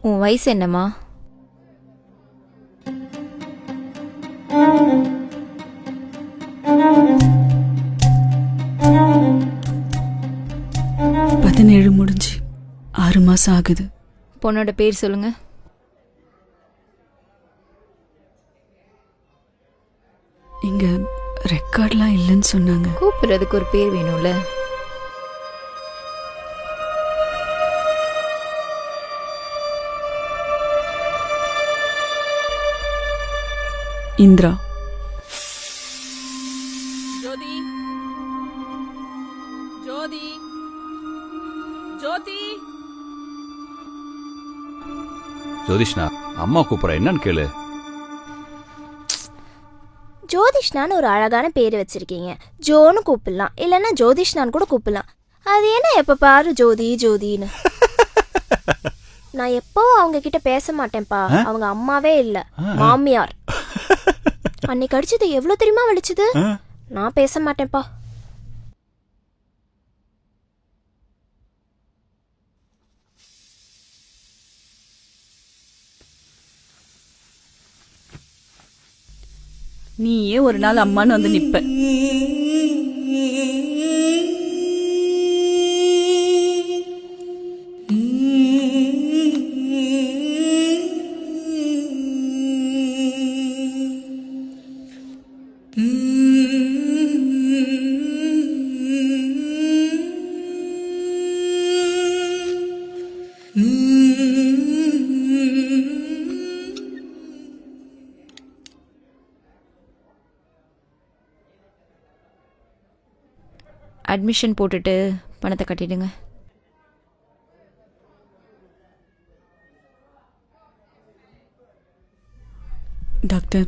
உன் வயசு என்னம்மா? முடிஞ்சு 6 மாசம் ஆகுது. பொண்ணோட பேர் சொல்லுங்க. இங்க ரெக்கார்ட்லாம் இல்லைன்னு சொன்னாங்க. கூப்பிடுறதுக்கு ஒரு பேர் வேணும்ல. இந்திரா. ஜோதி ஜோதி ஜோதி ஜோதிஷ்னா, அம்மா கூப்பிட்ற, என்னன்னு கேளு. ஜோதிஷ்னான்னு ஒரு அழகான பேர் வச்சிருக்கீங்க. ஜோன்னு கூப்பிடலாம், இல்லைன்னா ஜோதிஷ்னான்னு கூட கூப்பிடலாம். அது என்ன எப்ப பாரு ஜோதி ஜோதின்னு? நான் எப்பவும் அவங்க கிட்ட பேச மாட்டேன்ப்பா. அவங்க அம்மாவே இல்ல, மாமியார். அன்னைக்கு அடிச்சது எவ்வளவு தெரியுமா வலிச்சது? நான் பேச மாட்டேன்ப்பா. நீயே ஒரு நாள் அம்மான்னு வந்து நிப்ப. அட்மிஷன் போட்டுட்டு பணத்தை கட்டிடுங்க. டாக்டர்,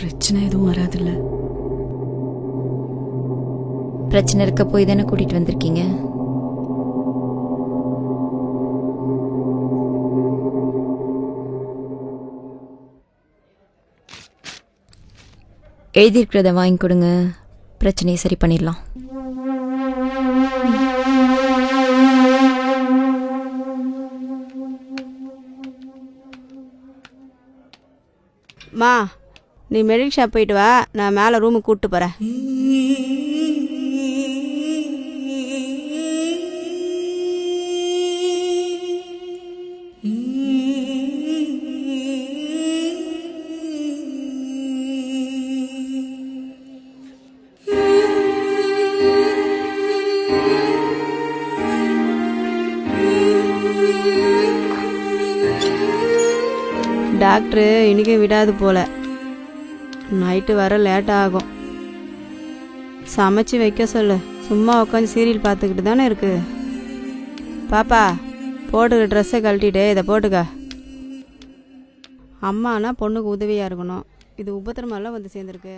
பிரச்சனை எதுவும் வராதுல்ல? பிரச்சனை இருக்க போய் தானே கூட்டிட்டு வந்திருக்கீங்க. எழுதியிருக்கிறத வாங்கி கொடுங்க, பிரச்சனையை சரி பண்ணிடலாம். மா, நீ மெடிக்கல் ஷாப் போயிட்டு வா, நான் மேலே ரூமுக்கு கூப்பிட்டு போகிறேன். டாக்டரு இன்றைக்கி விடாது போல். நைட்டு வர லேட் ஆகும். சமைச்சு வைக்க சொல்லு. சும்மா உட்காந்து சீரியல் பார்த்துக்கிட்டு தானே இருக்கு. பாப்பா, போட்டுக்க, ட்ரெஸ்ஸை கழட்டிட்டு இதை போட்டுக்க. அம்மானா பொண்ணுக்கு உதவியாக இருக்கணும். இது உபத்திரமெல்லாம் வந்து சேர்ந்துருக்கு.